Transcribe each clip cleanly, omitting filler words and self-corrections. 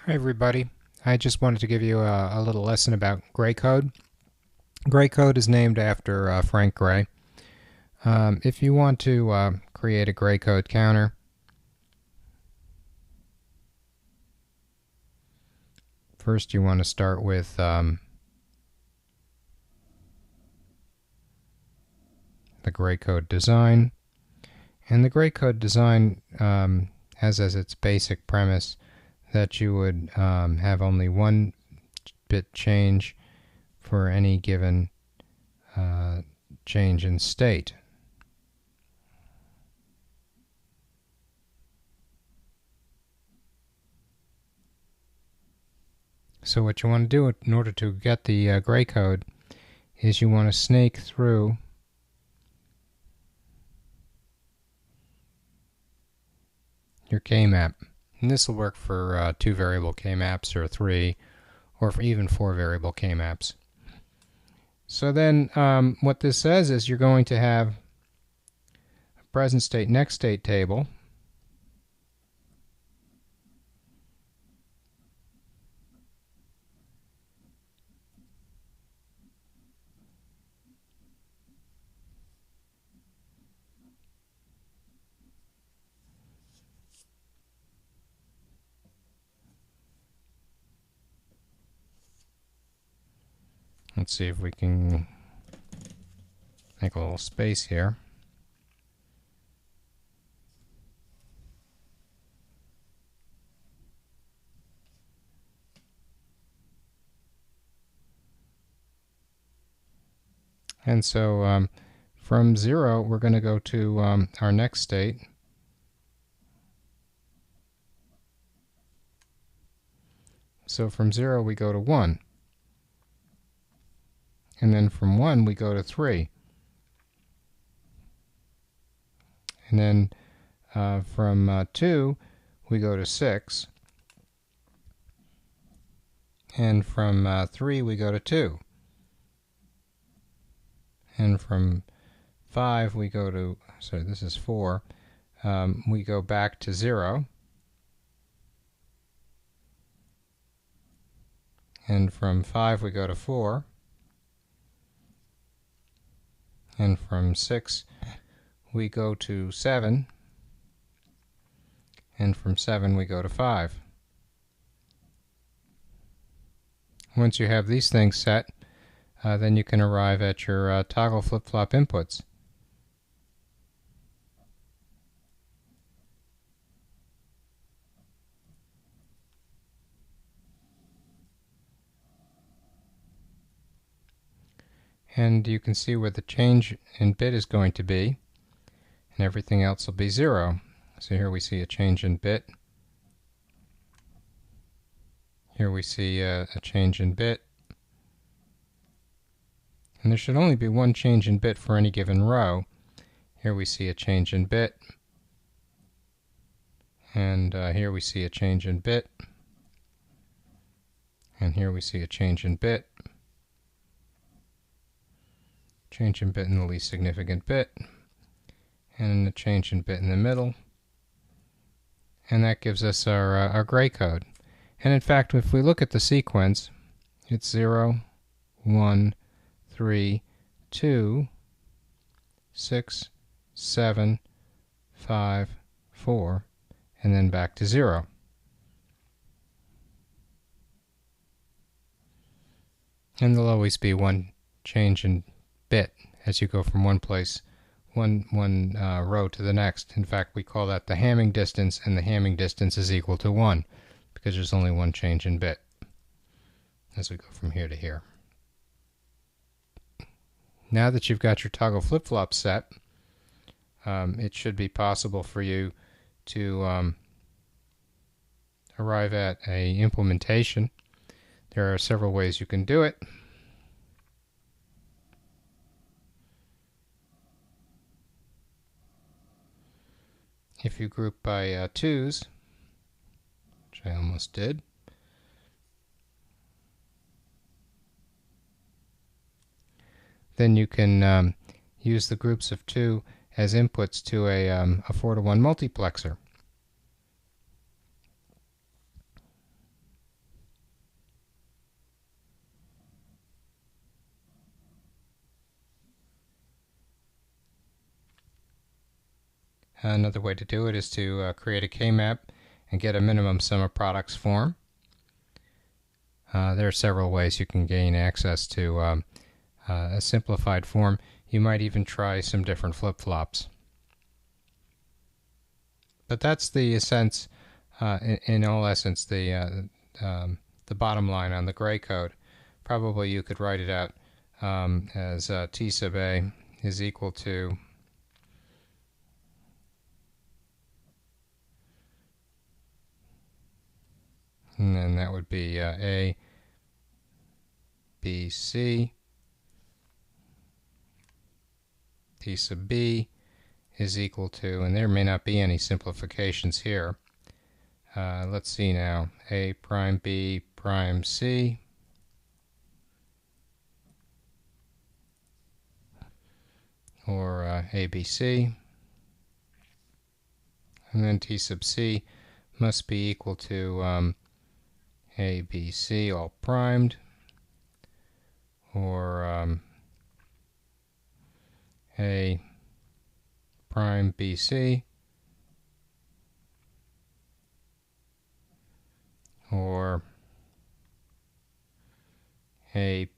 Hi everybody. I just wanted to give you a little lesson about gray code. Gray code is named after Frank Gray. If you want to create a gray code counter, first you want to start with the gray code design. And the gray code design has as its basic premise that you would have only one bit change for any given change in state. So what you want to do in order to get the gray code is you want to snake through your K-map. And this will work for 2 variable K-maps or 3 or for even 4 variable K-maps. So then what this says is you're going to have a present state, next state table. Let's see if we can make a little space here. And so from 0, we're going to go to our next state. So from 0, we go to 1. And then from 1, we go to 3. And then from 2, we go to 6. And from 3, we go to 2. And from 5, we go to, sorry, this is 4, we go back to 0. And from 5, we go to 4. And from 6, we go to 7. And from 7, we go to 5. Once you have these things set, then you can arrive at your toggle flip-flop inputs. And you can see where the change in bit is going to be, and everything else will be 0. So here we see a change in bit. Here we see a change in bit. And there should only be one change in bit for any given row. Here we see a change in bit. And here we see a change in bit. And here we see a change in bit. Change in bit in the least significant bit. And a change in bit in the middle. And that gives us our gray code. And in fact, if we look at the sequence, it's 0, 1, 3, 2, 6, 7, 5, 4, and then back to 0. And there'll always be one change in bit as you go from one place, one row to the next. In fact, we call that the Hamming distance, and the Hamming distance is equal to 1 because there's only one change in bit as we go from here to here. Now that you've got your toggle flip-flop set, it should be possible for you to arrive at an implementation. There are several ways you can do it. If you group by 2s, which I almost did, then you can use the groups of 2 as inputs to a 4-to-1 multiplexer. Another way to do it is to create a K-map and get a minimum sum of products form. There are several ways you can gain access to a simplified form. You might even try some different flip-flops. But that's the sense, in all essence, the bottom line on the gray code. Probably you could write it out as T sub A is equal to and then that would be A, B, C. T sub B is equal to, and there may not be any simplifications here. Let's see now. A prime B prime C. Or ABC. And then T sub C must be equal to A, B, C all primed. Or A prime BC, or A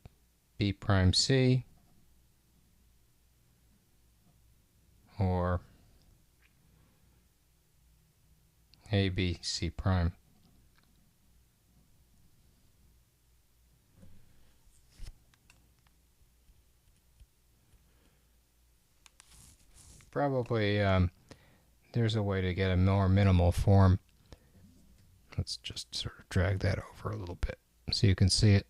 B prime C, or A B C prime. Probably there's a way to get a more minimal form. Let's just sort of drag that over a little bit so you can see it.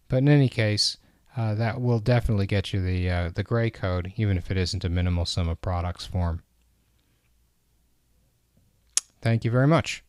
But in any case, that will definitely get you the gray code, even if it isn't a minimal sum of products form. Thank you very much.